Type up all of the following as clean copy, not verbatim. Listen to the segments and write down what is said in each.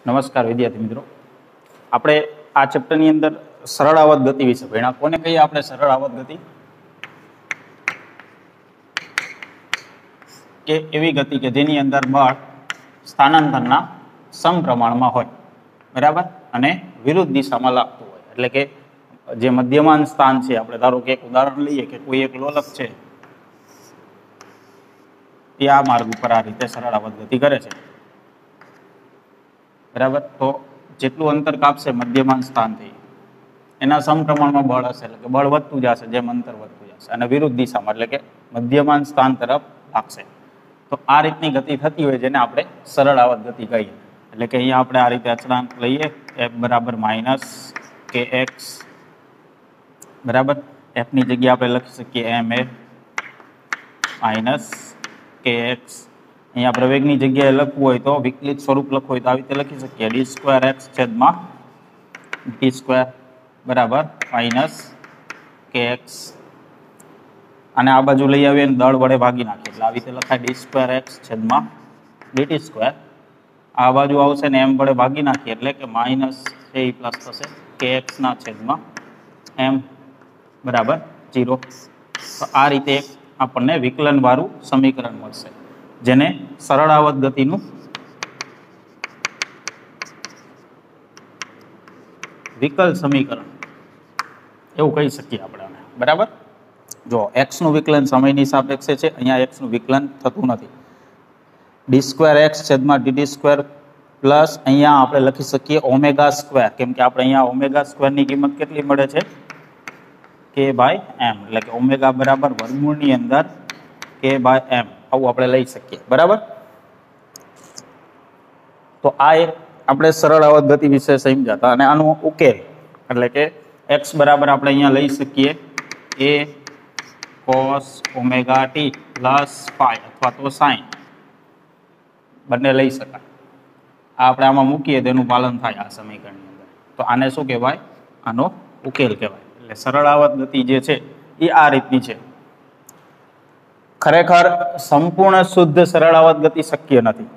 નમસ્કાર વિદ્યાર્થી મિત્રો, આપણે આ ચેપ્ટરની અંદર સરળ આવત ગતિ વિશે ભણ્યા. કોને કહીએ આપણે સરળ આવત ગતિ? કે એવી ગતિ કે જેની અંદર બળ સ્થાનાંતરના સમપ્રમાણમાં હોય, બરાબર, અને વિરુદ્ધ દિશામાં લાગતું હોય. એટલે કે જે મધ્યમાન સ્થાન છે, આપણે ધારો કે એક ઉદાહરણ લઈએ કે કોઈ એક લોલક છે એ આ માર્ગ ઉપર આ રીતે સરળ આવત ગતિ કરે છે, બરાબર. તો જેટલું અંતર કાપશે મધ્યમાન સ્થાનથી એના સમપ્રમાણમાં બળ હશે, એટલે કે બળ વધતું જશે જેમ અંતર વધતું જશે, અને વિરુદ્ધ દિશામાં એટલે કે મધ્યમાન સ્થાન તરફ લાગશે. તો આ રીતની ગતિ થતી હોય જેને આપણે સરળ આવત ગતિ કહીએ. એટલે કે અહીંયા આપણે આ રીતે અચળાંક લઈએ, f બરાબર માઇનસ કે એક્સ, બરાબર. એફની જગ્યાએ આપણે લખી શકીએ એમ એ માઇનસ કે એક્સ. અહીંયા પ્રવેગની જગ્યાએ લખવું હોય તો વિકલિત સ્વરૂપ લખવું હોય તો આવી રીતે લખી શકીએ ડી સ્ક્વેર એક્સ છેદમાં ટી સ્ક્વેર બરાબર માઇનસ કે એક્સ. અને આ બાજુ લઈ આવીએ અને દળ વડે ભાગી નાખીએ એટલે આવી રીતે લખાય ડી સ્ક્વેર એક્સ છેદમાં ડીટી સ્ક્વેર. આ બાજુ આવશે ને એમ વડે ભાગી નાખીએ એટલે કે માઇનસ છે એ પ્લસ થશે કે એક્સના છેદમાં એમ બરાબર 0. તો આ રીતે આપણને વિકલન વાળું સમીકરણ મળશે જેને સરળ આવત ગતિનું વિકલ સમીકરણ એવું કહી શકીએ આપણે, બરાબર. જો એક્સ નું વિકલન સમયની સાપેક્ષે છે, અહીંયા એક્સ નું વિકલન થતું નથી. ડી સ્ક્વેર એક્સ છેદમાં ડીટી સ્ક્વેર પ્લસ અહીંયા આપણે લખી શકીએ ઓમેગા સ્ક્વેર, કેમ કે આપણે અહીંયા ઓમેગા સ્ક્વેરની કિંમત કેટલી મળે છે? કે બાય એમ, એટલે કે ઓમેગા બરાબર વર્ગમૂળની અંદર કે બાય એમ, આવું આપણે લઈ શકીએ, બરાબર. તો આ એક આપણે સરળ આવત ગતિ વિશે સમજાતા. અને આનો ઉકેલ એટલે કે એક્સ બરાબર આપણે અહીંયા લઈ શકીએ એ cos omega t plus pi અથવા તો સાઈન, બંને લઈ શકાય. આ આપણે આમાં મૂકીએ તેનું પાલન થાય આ સમીકરણની અંદર. તો આને શું કહેવાય? આનો ઉકેલ કહેવાય. એટલે સરળ આવત ગતિ જે છે એ આ રીતની છે. ખરેખર સંપૂર્ણ શુદ્ધ સરળ આવત ગતિ શક્ય નથી,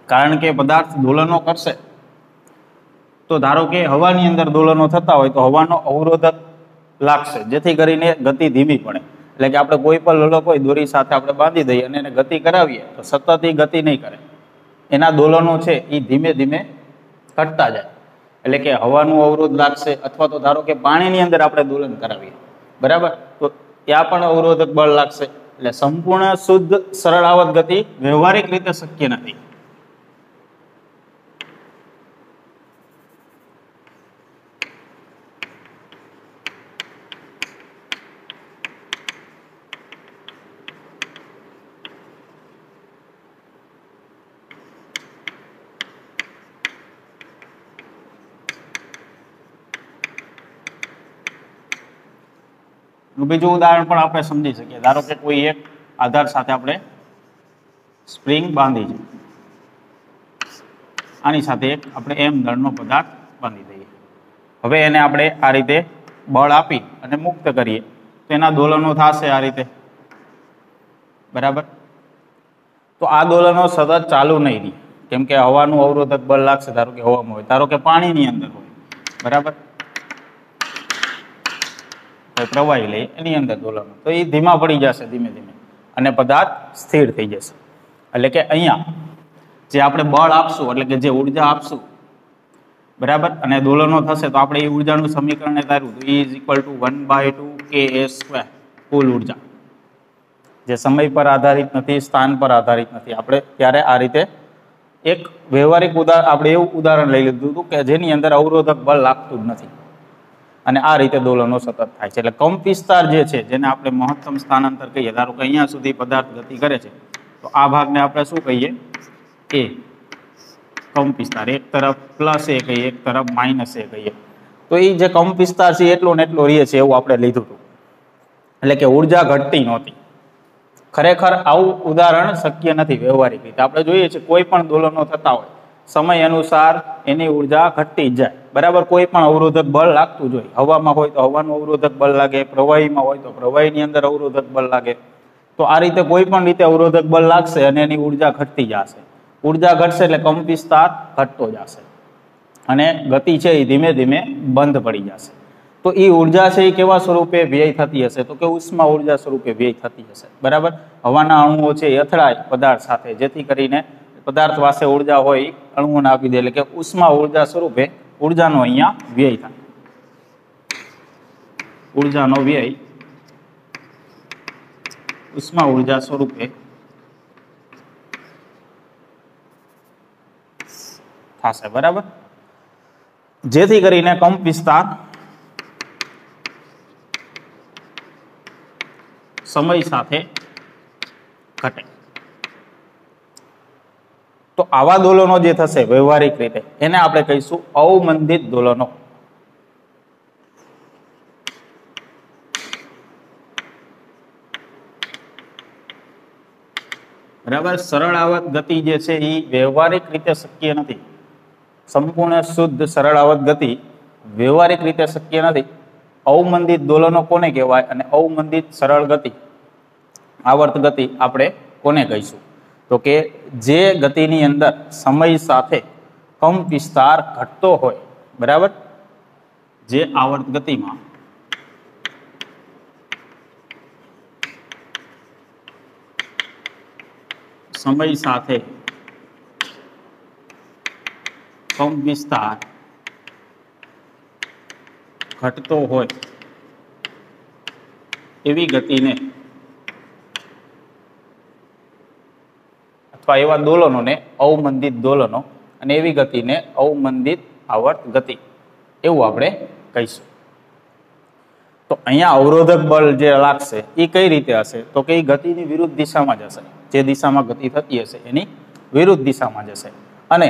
કારણ કે પદાર્થ દોલનો કરશે તો ધારો કે હવાની અંદર દોલનો થતા હોય તો હવાનો અવરોધક લાગશે જેથી કરીને ગતિ ધીમી પડે. એટલે કે આપણે કોઈ પણ લોલક હોય દોરી સાથે આપણે બાંધી દઈએ અને એને ગતિ કરાવીએ તો સતત એ ગતિ નહીં કરે, એના દોલનો છે એ ધીમે ધીમે ઘટતા જાય. એટલે કે હવાનું અવરોધ લાગશે, અથવા તો ધારો કે પાણીની અંદર આપણે દોલન કરાવીએ, બરાબર, તો ત્યાં પણ અવરોધક બળ લાગશે. એટલે સંપૂર્ણ શુદ્ધ સરળ આવત ગતિ વ્યવહારિક રીતે શક્ય નથી. બીજું ઉદાહરણ પણ આપણે સમજી શકીએ. ધારો કે કોઈ એક આધાર સાથે આપણે સ્પ્રિંગ બાંધી છે, આની સાથે એક આપણે એમ દળનો પદાર્થ બાંધી દઈએ. હવે એને આપણે આ રીતે બળ આપી અને મુક્ત કરીએ તો એના દોલનો થશે આ રીતે, બરાબર. તો આ દોલનો સતત ચાલુ નહીં રહે, કેમ કે હવાનું અવરોધક બળ લાગશે. ધારો કે હવામાં હોય, ધારો કે પાણીની અંદર હોય, બરાબર, પ્રવાહી લઈ એની અંદર દોલનો, તો એ ધીમા પડી જશે ધીમે ધીમે અને પદાર્થ સ્થિર થઈ જશે. એટલે કે અહીંયા જે આપણે બળ આપશું એટલે કે જે ઉર્જા આપશું, બરાબર, અને દોલનો થશે તો આપણે એ ઉર્જાનું સમીકરણ ધાર્યું તો E = 1/2 kA², કુલ ઉર્જા જે સમય પર આધારિત નથી, સ્થાન પર આધારિત નથી. આપણે ત્યારે આ રીતે એક વ્યવહારિક આપણે એવું ઉદાહરણ લઈ લીધું હતું કે જેની અંદર અવરોધક બળ લાગતું જ નથી અને આ રીતે દોલનો સતત થાય છે. એટલે કંપ વિસ્તાર જે છે જેને આપણે મહત્તમ સ્થાનાંતર કહીએ, ધારો કે અહીંયા સુધી પદાર્થ ગતિ કરે છે તો આ ભાગને આપણે શું કહીએ? એ કંપ વિસ્તાર. એક તરફ પ્લસ એ કહીએ, એક તરફ માઇનસ એ કહીએ. તો એ જે કંપ વિસ્તાર છે એટલો ને એટલો રહે છે એવું આપણે લીધું હતું. એટલે કે ઉર્જા ઘટતી નહોતી. ખરેખર આવું ઉદાહરણ શક્ય નથી વ્યવહારિક રીતે. આપણે જોઈએ છીએ કોઈ પણ દોલનો થતા હોય સમય અનુસાર એની ઉર્જા ઘટતી જ જાય, બરાબર. કોઈ પણ અવરોધક બળ લાગતું જોઈએ. હવામાં હોય તો હવાનું અવરોધક બળ લાગે, પ્રવાહીમાં હોય તો પ્રવાહીની અંદર અવરોધક બળ લાગે. તો આ રીતે કોઈ પણ રીતે અવરોધક બળ લાગશે અને એની ઉર્જા ઘટતી જશે. ઉર્જા ઘટશે એટલે કંપ વિસ્તાર ઘટતો જશે અને ગતિ છે એ ધીમે ધીમે બંધ પડી જશે. તો એ ઉર્જા છે એ કેવા સ્વરૂપે વ્યય થતી હશે? તો કે ઉષ્મા ઉર્જા સ્વરૂપે વ્યય થતી હશે. બરાબર. હવાના અણુઓ છે એ અથડાય પદાર્થ સાથે, જેથી કરીને પદાર્થ પાસે ઉર્જા હોય અણુઓને આપી દે, એટલે કે ઉષ્મા ઉર્જા સ્વરૂપે ઉર્જાનો અહીંયા વ્યય થાય. ઉર્જાનો વ્યય ઉષ્મા ઉર્જા સ્વરૂપે થશે. બરાબર. જેથી કરીને કંપ વિસ્તાર સમય સાથે ઘટે. તો આવા દોલનો જે થશે વ્યવહારિક રીતે એને આપણે કહીશું અવમંદિત દોલનો. બરાબર. સરળ આવર્ત ગતિ જે છે એ વ્યવહારિક રીતે શક્ય નથી. સંપૂર્ણ શુદ્ધ સરળ આવર્ત ગતિ વ્યવહારિક રીતે શક્ય નથી. અવમંદિત દોલનો કોને કહેવાય અને અવમંદિત સરળ ગતિ આવર્ત ગતિ આપણે કોને કહીશું? તો કે જે ગતિની અંદર સમય સાથે કંપ વિસ્તાર ઘટતો હોય. બરાબર. જે આવર્ત ગતિમાં સમય સાથે કંપ વિસ્તાર ઘટતો હોય એવી ગતિને અથવા એવા દોલનોને અવમંદિત દોલનો અને એવી ગતિને અવમંદિત આવર્ત ગતિ એવું આપણે કહીશું. તો અહીંયા અવરોધક બળ જે લાગશે એ કઈ રીતે હશે? તો કે એ ગતિની વિરુદ્ધ દિશામાં જશે. જે દિશામાં ગતિ થતી હશે એની વિરુદ્ધ દિશામાં જશે. અને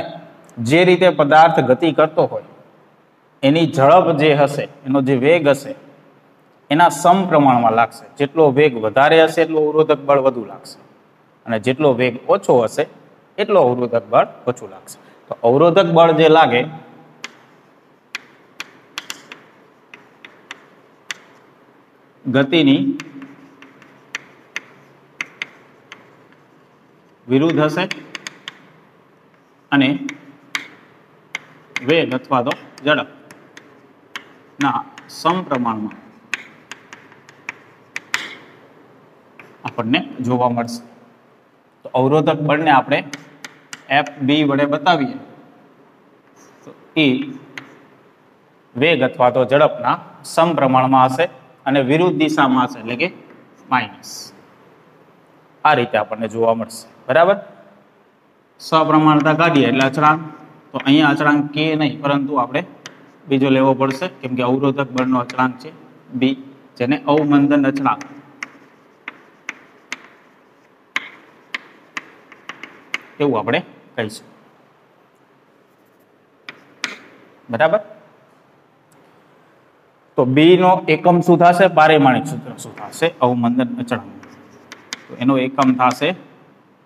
જે રીતે પદાર્થ ગતિ કરતો હોય એની ઝડપ જે હશે, એનો જે વેગ હશે એના સમપ્રમાણમાં લાગશે. જેટલો વેગ વધારે હશે એટલો અવરોધક બળ વધુ લાગશે અને જેટલો વેગ ઓછો હશે એટલો અવરોધક બળ ઓછું લાગશે. તો અવરોધક બળ જે લાગે ગતિની વિરુદ્ધ હશે અને વેગ અથવા તો ઝડપ ના સમપ્રમાણમાં આપણને જોવા મળશે. તો અવરોધક બળને આપણે FB વડે બતાવીએ તો એ વેગ અથવા તો ઝડપના સમપ્રમાણમાં હશે અને વિરુદ્ધ દિશામાં હશે, એટલે કે માઇનસ. આ રીતે આપણને જોવા મળશે. બરાબર. સપ્રમાણતા કાઢીએ એટલે અચળાંક. તો અહીંયા અચળાંક કે નહીં પરંતુ આપણે બીજો લેવો પડશે, કેમ કે અવરોધક બળનો અચળાંક છે બી, જેને અવમંદન અચળાંક એવું આપણે કહીશું. બરાબર. તો બી નો એકમ શું થશે? પારિમાણિક સૂત્ર શું થશે? અવમંદન અચળાંક. તો એનો એકમ થશે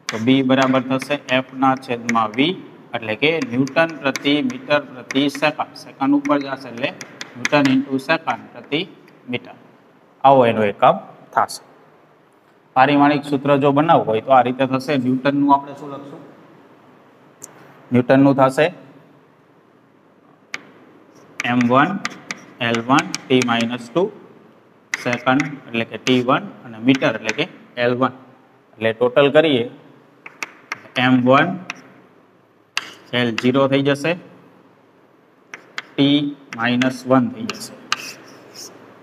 તો બી બરાબર થશે એફ ના છેદમાં વી, એટલે કે ન્યૂટન પ્રતિ મીટર પ્રતિ સેકન્ડ. સેકન્ડ ઉપર જશે એટલે ન્યૂટન ઇન્ટુ સેકન્ડ પ્રતિ મીટર. આવો એનો એકમ થશે. પારિમાણિક સૂત્ર જો બનાવવું હોય તો આ રીતે થશે. ન્યૂટનનું આપણે શું લખશું? ન્યૂટનનું થશે m1 L1 T-2 સેકન્ડ એટલે કે T1 અને મીટર એટલે કે L1. એટલે ટોટલ કરીએ m1 L0 થઈ જશે, T-1 થઈ જશે.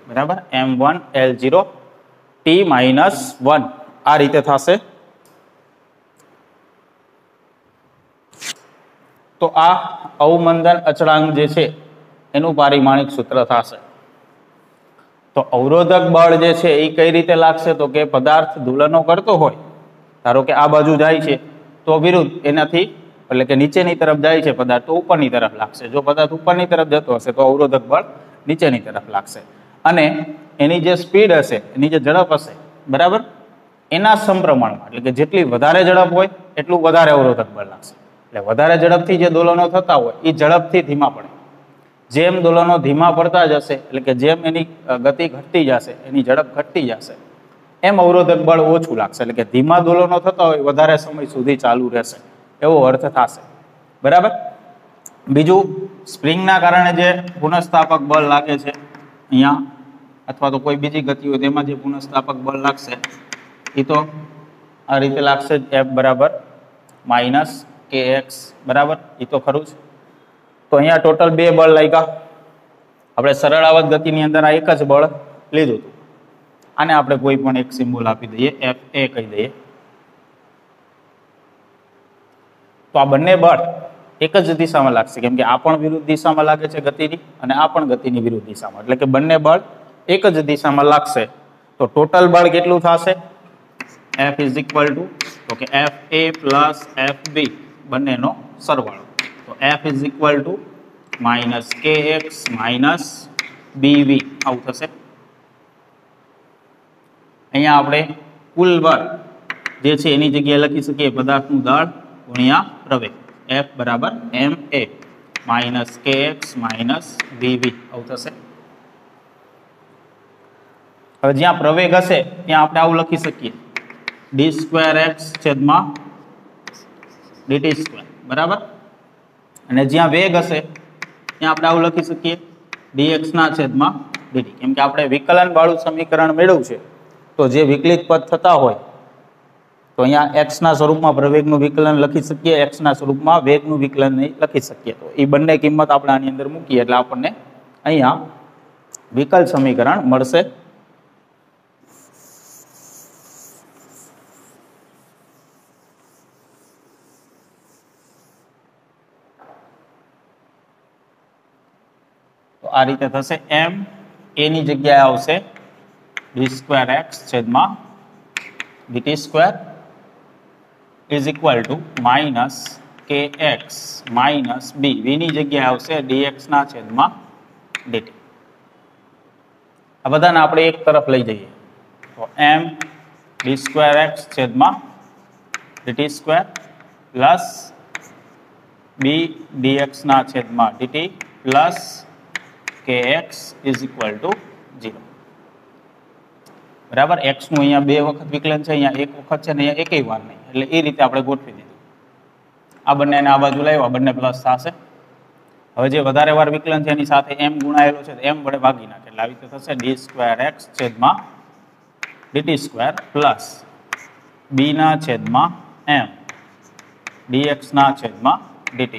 બરાબર. m1 L0 T-1 આ રીતે થશે. તો આ અવમંદન અચળાંક જે છે એનું પારિમાણિક સૂત્ર થશે. તો અવરોધક બળ જે છે એ કઈ રીતે લાગશે? તો કે પદાર્થ દોલનો કરતો હોય, ધારો કે આ બાજુ જાય છે તો વિરુદ્ધ એનાથી, એટલે કે નીચેની તરફ જાય છે પદાર્થ તો ઉપરની તરફ લાગશે. જો પદાર્થ ઉપરની તરફ જતો હશે તો અવરોધક બળ નીચેની તરફ લાગશે. અને એની જે સ્પીડ હશે, એની જે ઝડપ હશે, બરાબર, એના સમપ્રમાણમાં, એટલે કે જેટલી વધારે ઝડપ હોય એટલું વધારે અવરોધક બળ લાગશે. એટલે વધારે ઝડપથી જે દોલનો થતા હોય એ ઝડપથી ધીમા પડે. જેમ દોલનો ધીમા પડતા જશે, એટલે કે જેમ એની ગતિ ઘટતી જશે, એની ઝડપ ઘટતી જશે, એમ અવરોધક બળ ઓછું લાગશે. એટલે કે ધીમા દોલનો થતા હોય વધારે સમય સુધી ચાલુ રહેશે એવો અર્થ થશે, બરાબર. બીજું, સ્પ્રિંગના કારણે જે પુનઃસ્થાપક બળ લાગે છે અહીંયા, અથવા તો કોઈ બીજી ગતિ હોય તેમાં જે પુનઃસ્થાપક બળ લાગશે એ તો આ રીતે લાગશે, F બરાબર માઇનસ kx, બરાબર. એ તો ખરું જ. તો અહીંયા ટોટલ 2 બળ લાગ્યા. આપણે સરળાવત ગતિની અંદર આ એક જ બળ લીધું હતું. આને આપણે કોઈ પણ એક સિમ્બોલ આપી દઈએ, F a કહી દઈએ. તો આ બંને બળ એક જ દિશામાં લાગશે, કેમ કે આ પણ વિરુદ્ધ દિશામાં લાગે છે ગતિની, અને આ પણ ગતિની વિરુદ્ધ દિશામાં, એટલે કે બંને બળ એક જ દિશામાં લાગશે. તો ટોટલ બળ કેટલું થશે? F ઇઝ ઇક્વલ ટુ, તો કે F a plus F b બંનેનો સરવાળો. તો F is equal to minus kx minus bv આવું થશે. અહીંયા આપણે કુલ બળ જે છે એની જગ્યાએ લખી શકીએ પદાર્થનું દળ ગુણ્યા પ્રવેગ, F બરાબર ma minus kx minus bv આવું થશે. હવે જ્યાં પ્રવેગ હશે ત્યાં આપણે આવું લખી શકીએ, d2x છેદમાં dt2, બરાબર. અને જ્યાં વેગ હશે ત્યાં આપણે આવું લખી શકીએ, dx ના છેદમાં dt. કેમ કે આપણે વિકલન વાળું સમીકરણ મેળવ્યું છે, તો જે વિકલિત પદ થતા હોય તો અહીંયા x ના સ્વરૂપમાં પ્રવેગનું વિકલન લખી શકીએ, x ના સ્વરૂપમાં વેગનું વિકલન લખી શકીએ. તો એ બંને કિંમત આપણે આની અંદર મૂકીએ એટલે આપણને અહીંયા વિકલ સમીકરણ મળશે. તો આ રીતે થશે, m a ની જગ્યાએ આવશે d2x છેદમાં dt2 is equal to minus kx minus b, v ની જગ્યાએ આવશે dx ના છેદમાં dt. આ બધાને આપણે એક તરફ લઈ જઈએ તો m d2x છેદમાં dt2 પ્લસ b dx ના છેદમાં dt plus kx is equal to 0, બરાબર. x નું અહીંયા 2 વખત વિકલન છે, અહીંયા 1 વખત છે, ને અહીંયા એકેય વાર નહીં, એટલે એ રીતે આપણે ગોઠવી દીધું. આ બંનેને આ બાજુ લાવ્યા, બંને પ્લસ થશે. હવે જે વધારે વાર વિકલન છે એની સાથે m ગુણાયેલો છે, m વડે ભાગી નાખે એટલે આવી રીતે થશે d2x છેદમાં dt2 પ્લસ b ના છેદમાં m dx ના છેદમાં dt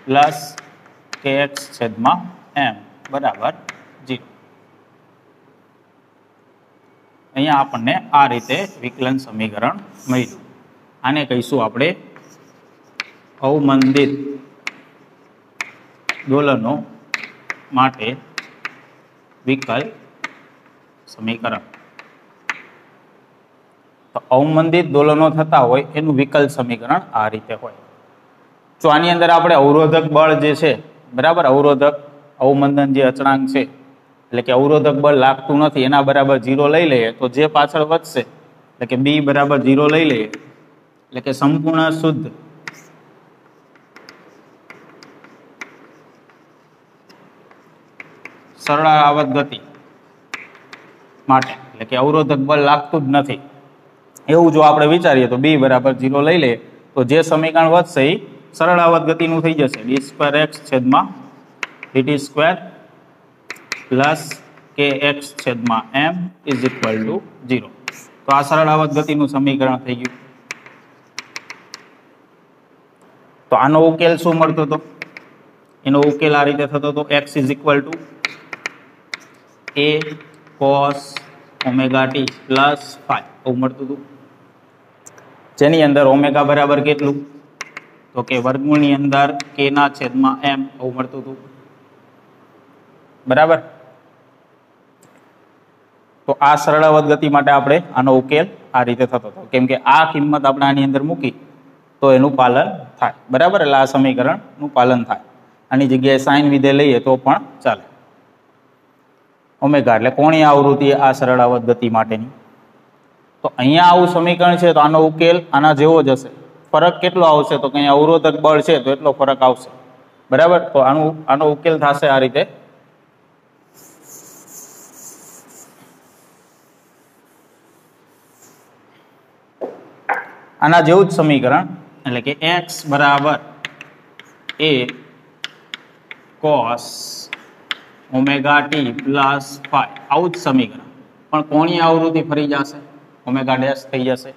પ્લસ kx છેદમાં m બરાબર 0. અહીંયા આપણને આ રીતે વિકલન સમીકરણ મળ્યું. આને કહીશું આપણે અવમંદિત દોલનો માટે વિકલ સમીકરણ. તો અવમંદિત દોલનો થતા હોય એનું વિકલ સમીકરણ આ રીતે હોય. તો આની અંદર આપણે અવરોધક બળ જે છે, બરાબર, અવરોધક અવમંદન જે અચળાંક છે, એટલે કે અવરોધક બળ લાગતું નથી, એના બરાબર 0 લઈ લઈએ તો જે પાછળ વધશે, એટલે કે b બરાબર 0 લઈ લઈએ એટલે કે સંપૂર્ણ શુદ્ધ સરળાવત ગતિ માટે, એટલે કે અવરોધક બળ લાગતું જ નથી એવું જો આપણે વિચારીએ તો b બરાબર 0 લઈ લઈએ તો જે સમીકરણ વધશે એ સરળાવત ગતિનું થઈ જશે, d2x છેદમાં dt2 પ્લસ kx છેદમાં m ઇઝ ઇક્વલ ટુ 0. તો આ સરળાવત ગતિનું સમીકરણ થઈ ગયું. તો આનો ઉકેલ શું મળતો હતો? એનો ઉકેલ આ રીતે થતો હતો, x is equal to a cos omega t plus 5 એવું મળતું હતું, જેની અંદર ઓમેગા બરાબર કેટલું? તો કે વર્ગમૂળની અંદર k ના છેદમાં m એવું મળતું હતું, બરાબર. તો આ સરળાવત ગતિ માટે આપણે આનો ઉકેલ આ રીતે થતો હતો, કેમ કે આ કિંમત આપણે આની અંદર મૂકી તો એનું પાલન થાય, બરાબર. એટલે આ સમીકરણનું પાલન થાય. આની જગ્યાએ સાઇન વિધેય લઈએ તો પણ ચાલે. ઓમેગા એટલે કોણીય આવૃત્તિ આ સરળાવત ગતિ માટેની. તો અહીંયા આવું સમીકરણ છે તો આનો ઉકેલ આના જેવો જ હશે. ફરક કેટલો આવશે? તો કે અહીંયા અવરોધક બળ છે તો એટલો ફરક આવશે, બરાબર. તો આનો ઉકેલ થશે આ રીતે. આના જેવું જ સમીકરણ એટલે કે x બરાબર a cos omega t plus phi, આવું જ સમીકરણ. પણ કોણીય આવૃત્તિ ફરી જશે, ઓમેગા ડેશ થઈ જશે.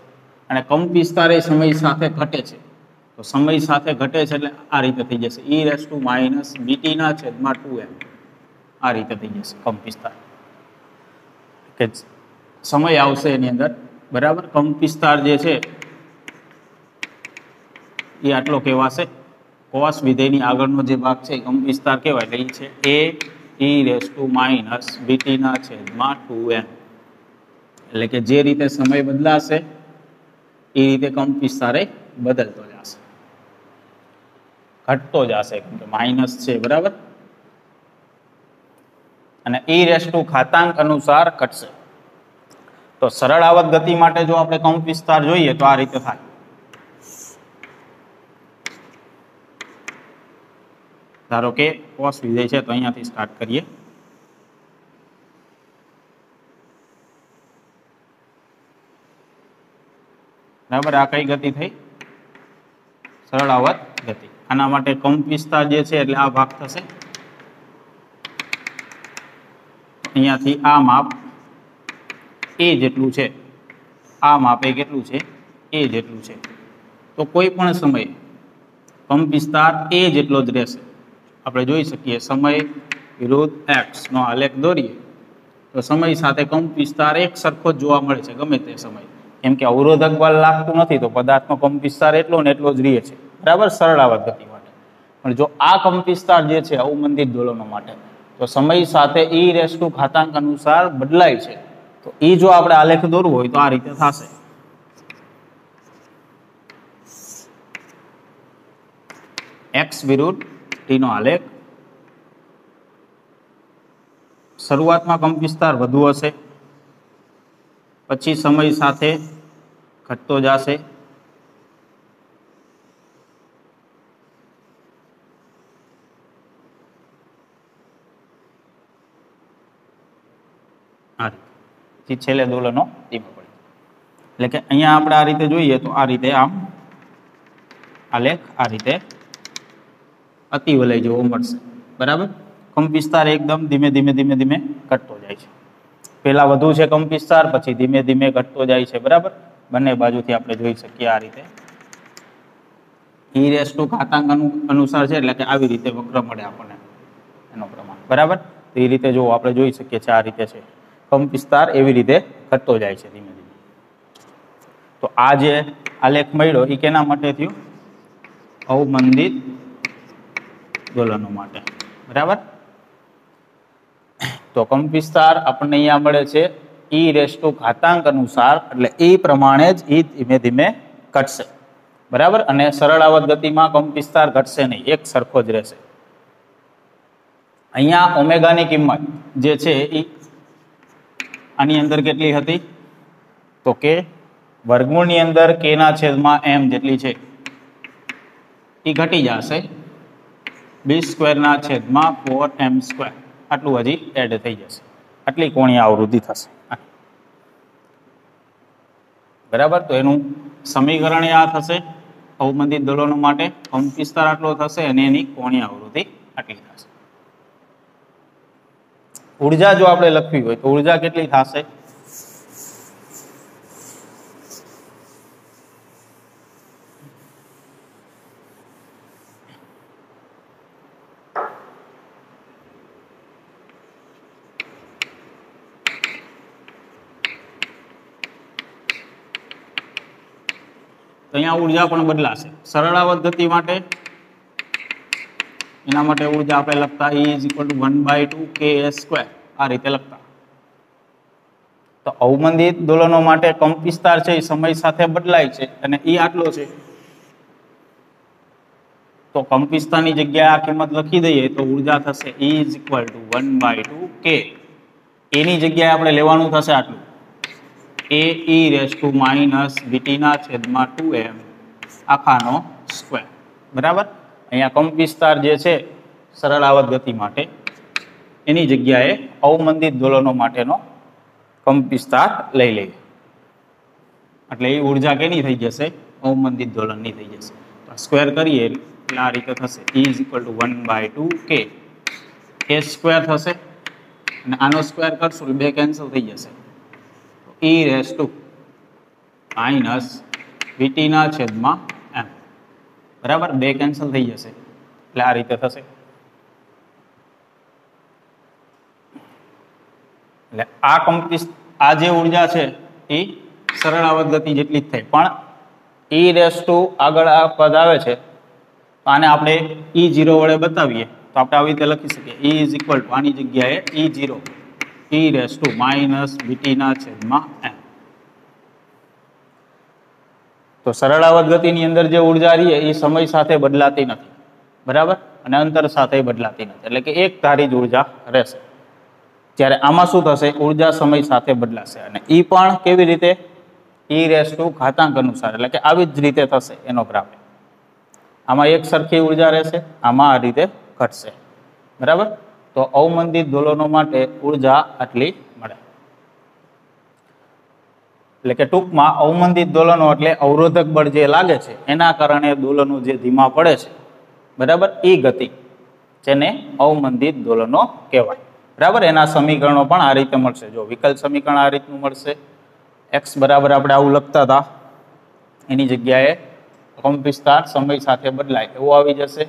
અને કંપ વિસ્તાર એ સમય સાથે ઘટે છે, તો સમય સાથે ઘટે છે એટલે આ રીતે થઈ જશે e raise to minus b t ના છેદમાં 2m. આ રીતે થઈ જશે કંપ વિસ્તાર, કે સમય આવશે એની અંદર, બરાબર. કંપ વિસ્તાર જે છે એ આટલો કહેવાશે. કોસ વિધેયની આગળનો જે ભાગ છે કંપ વિસ્તાર કહેવાય, એટલે એ છે a e raise to minus b t ના છેદમાં 2m. એટલે કે જે રીતે સમય બદલાશે એ રીતે કંપ વિસ્તાર બદલતો જશે, ઘટતો જશે, કેમ કે માઇનસ છે, બરાબર. અને e રેસ ટુ ઘાતાંક અનુસાર ઘટશે. તો સરળ આવત ગતિ માટે જો આપણે કંપ વિસ્તાર જોઈએ તો આ રીતે થાય. ધારો કે કોસ વિધેય છે, તો અહીંયાથી સ્ટાર્ટ કરીએ. બરાબર, આ કઈ ગતિ થઈ? સરળ આવત ગતિ. આના માટે કંપ વિસ્તાર જે છે એટલે આ ભાગ થશે. અહીંયાથી આ માપ એ જેટલું છે, આ માપ એ કેટલું છે? એ જેટલું છે. તો કોઈ પણ સમયે કંપ વિસ્તાર એ જેટલો જ રહેશે. આપણે જોઈ શકીએ સમય વિરુદ્ધ x નો આલેખ દોરીએ તો સમય સાથે કંપ વિસ્તાર એક સરખો જ જોવા મળે છે ગમે તે સમય. કેમ કે અવરોધક બળ લાગતું નથી, તો પદાર્થનો કંપ વિસ્તાર એટલો ને એટલો જ રહે છે, બરાબર, સરળ આવત ગતિ માટે. પણ જો આ કંપ વિસ્તાર જે છે અવમંદિત દોલનો માટે, તો સમય સાથે e રેસ ટુ ઘાતાંક અનુસાર બદલાય છે. તો એ જો આપણે આલેખ દોરવો હોય તો આ રીતે થશે. x વિરુદ્ધ t નો આલેખ. શરૂઆતમાં કંપ વિસ્તાર વધુ હશે, પછી સમય સાથે ઘટતો જશે. આ રીતે છેલ્લે દોલનો ધીમો પડે. એટલે કે અહીંયા આપણે આ રીતે જોઈએ તો આ રીતે આમ આલેખ આ રીતે અતિવલય જેવો મળશે, બરાબર. કંપ વિસ્તાર એકદમ ધીમે ધીમે ધીમે ધીમે ઘટતો જાય છે. પહેલા વધુ છે કંપ વિસ્તાર, પછી ધીમે ધીમે ઘટતો જાય છે, બરાબર. બંને બાજુથી આપણે જોઈ શકીએ આ રીતે e રેસ ટુ ઘાતાંક અનુસાર છે, એટલે કે આવી રીતે વક્ર મળે આપણને એનો પ્રમાણ, બરાબર. તો એ રીતે જો આપણે જોઈ શકીએ છીએ આ રીતે છે કંપ વિસ્તાર, એવી રીતે ઘટતો જાય છે ધીમે ધીમે. તો આ જે આલેખ મળ્યો એ કેના માટે થયું? અવમંદિત દોલનો માટે, બરાબર. તો કંપ વિસ્તાર આપણને અહીંયા મળે છે e રેસ ટુ ઘાતાંક અનુસાર, એટલે એ પ્રમાણે જ એ ધીમે ધીમે ઘટશે, બરાબર. અને સરળ આવત ગતિમાં કંપ વિસ્તાર ઘટશે નહીં, એક સરખો જ રહેશે. અહીંયા ઓમેગાની કિંમત જે છે એ આની અંદર કેટલી હતી? તો કે વર્ગમૂળની અંદર k ના છેદમાં m જેટલી છે, એ ઘટી જશે b સ્ક્વેર ના છેદમાં 4m². આટલું હજી એડ થઈ જશે, આટલી કોણીય આવૃત્તિ થશે, બરાબર. તો એનું સમીકરણ આ થશે અવમંદિત દોલનો માટે. કંપ વિસ્તાર આટલો થશે અને એની કોણીય આવૃત્તિ આટલી થશે. ઉર્જા જો આપણે લખવી હોય તો ઉર્જા કેટલી થશે? તો અહીંયા ઉર્જા પણ બદલાશે. સરળ આવત ગતિ માટે એના માટે ઉર્જા આપણે લખતા E = 1/2 kS², આ રીતે લખતા. તો અવમંદિત દોલનો માટે કંપ વિસ્તાર છે એ સમય સાથે બદલાય છે અને એ આટલો છે. તો કંપ વિસ્તારની જગ્યાએ આ કિંમત લખી દઈએ તો ઉર્જા થશે E = 1/2 k. એની જગ્યાએ આપણે લેવાનું થશે આટલું, a e raise to minus b t ના છેદમાં 2m આખાનો સ્ક્વેર, બરાબર. અહીંયા કંપ વિસ્તાર જે છે સરળ આવત ગતિ માટે, એની જગ્યાએ અવમંદિત દોલનો માટેનો કંપ વિસ્તાર લઈ લઈએ. એટલે એ ઉર્જા કેની થઈ જશે? અવમંદિત દોલનની થઈ જશે. તો સ્ક્વેર કરીએ એટલે આ રીતે થશે. E = 1/2 k a સ્ક્વેર થશે અને આનો સ્ક્વેર કરશું એટલે 2 કેન્સલ થઈ જશે. e - vt ના છેદમાં m. બરાબર, 2 કેન્સલ થઈ જશે એટલે આ રીતે થશે. એટલે આ જે ઉર્જા છે એ સરળ આવર્ત ગતિ જેટલી જ થાય, પણ આગળ આ પદ આવે છે તો આને આપણે E0 વડે બતાવીએ તો આપણે આવી રીતે લખી શકીએ. E = આની જગ્યાએ E0 e - vt ના છેદમાં m. તો સરળ આવર્ત ગતિની અંદર જે ઉર્જા રહી એ સમય સાથે બદલાતી નથી, બરાબર, અને અંતર સાથે બદલાતી નથી, એટલે કે એક ધારી જ ઉર્જા રહેશે. ત્યારે આમાં શું થશે? ઉર્જા સમય સાથે બદલાશે અને એ પણ કેવી રીતે? e ઘાતાંક અનુસાર, એટલે કે આવી જ રીતે થશે એનો ગ્રાફ. આમાં એક સરખી ઉર્જા રહેશે, આમાં આ રીતે ઘટશે, બરાબર. તો અવમંદિત દોલનો માટે ઉર્જા આટલી મળે. એટલે કે ટૂંકમાં અવમંદિત દોલનો એટલે અવરોધક બળ જે લાગે છે એના કારણે દોલનો જે ધીમા પડે છે, બરાબર, એ ગતિ જેને અવમંદિત દોલનો કહેવાય. બરાબર, એના સમીકરણો પણ આ રીતે મળશે. જો વિકલ સમીકરણ આ રીતનું મળશે. x બરાબર આપણે આવું લખતા હતા, એની જગ્યાએ કંપવિસ્તાર સમય સાથે બદલાય એવું આવી જશે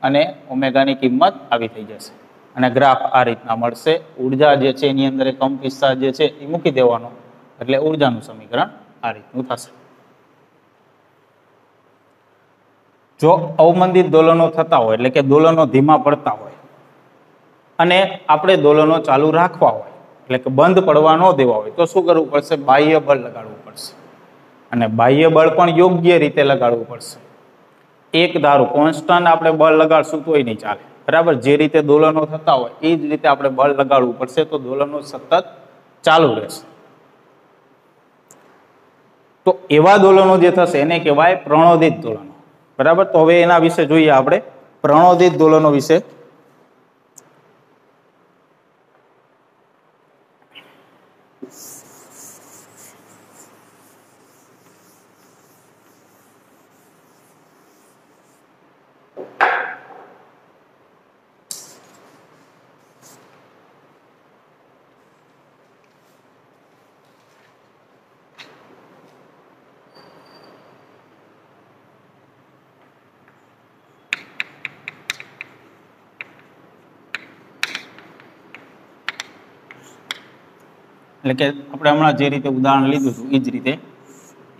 અને ઓમેગાની કિંમત આવી થઈ જશે અને ગ્રાફ આ રીતના મળશે. ઉર્જા જે છે એની અંદર કંપવિસ્તાર જે છે એ મૂકી દેવાનો એટલે ઉર્જાનું સમીકરણ આ રીતનું થશે. જો અવમંદિત દોલનો થતા હોય, એટલે કે દોલનો ધીમા પડતા હોય અને આપણે દોલનો ચાલુ રાખવા હોય, એટલે કે બંધ પડવા ન દેવા હોય, તો શું કરવું પડશે? બાહ્ય બળ લગાડવું પડશે અને બાહ્ય બળ પણ યોગ્ય રીતે લગાડવું પડશે. એક ધારું કોન્સ્ટન્ટ આપણે બળ લગાડશું તોય નહીં ચાલે, બરાબર. જે રીતે દોલનો થતા હોય એ જ રીતે આપણે બળ લગાડવું પડશે, તો દોલનો સતત ચાલુ રહેશે. તો એવા દોલનો જે થશે એને કહેવાય પ્રણોદિત દોલનો, બરાબર. તો હવે એના વિશે જોઈએ આપણે, પ્રણોદિત દોલનો વિશે. એટલે કે આપણે હમણાં જે રીતે ઉદાહરણ લીધું હતું એ જ રીતે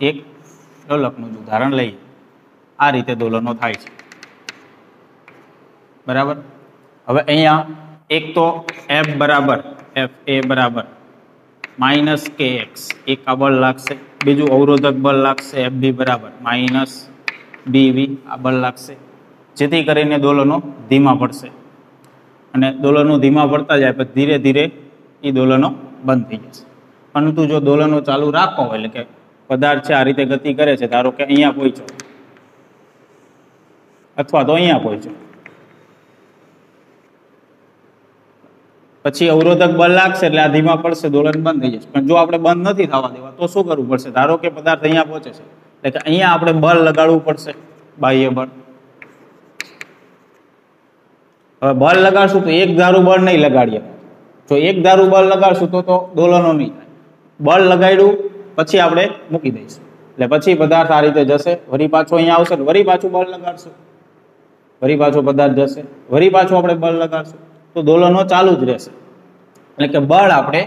એક ઢોલકનું જ ઉદાહરણ લઈએ. આ રીતે દોલનો થાય છે, બરાબર. હવે અહીંયા એક તો F બરાબર -kx એક આ બળ લાગશે, બીજું અવરોધક બળ લાગશે FB બરાબર -dv આ બળ લાગશે, જેથી કરીને દોલનો ધીમા પડશે અને દોલનો ધીમા પડતા જાય પછી ધીરે ધીરે એ દોલનો બંધ થઈ જશે. પરંતુ જો દોલનો ચાલુ રાખવો હોય, એટલે કે પદાર્થ છે આ રીતે ગતિ કરે છે, ધારો કે અહીંયા પહોંચ્યો અથવા તો અહીંયા પહોંચ્યો, પછી અવરોધક બળ લાગશે એટલે આ ધીમા પડશે, દોલન બંધ થઈ જશે. પણ જો આપણે બંધ નથી થવા દેવા તો શું કરવું પડશે? ધારો કે પદાર્થ અહીંયા પહોંચે છે, એટલે કે અહીંયા આપણે બળ લગાડવું પડશે, બાહ્ય બળ. હવે બળ લગાડશું તો એક ધારું બળ નહીં લગાડીએ. જો એક ધારું બળ લગાડશું તો દોલનો નહીં થાય. બળ લગાડ્યું પછી આપણે મૂકી દઈશું, એટલે પછી પદાર્થ આ રીતે જશે, વળી પાછો અહીંયા આવશે, વળી પાછું બળ લગાડશું, વળી પાછો પદાર્થ જશે, વળી પાછું આપણે બળ લગાડશું, તો દોલનો ચાલુ જ રહેશે. એટલે કે બળ આપણે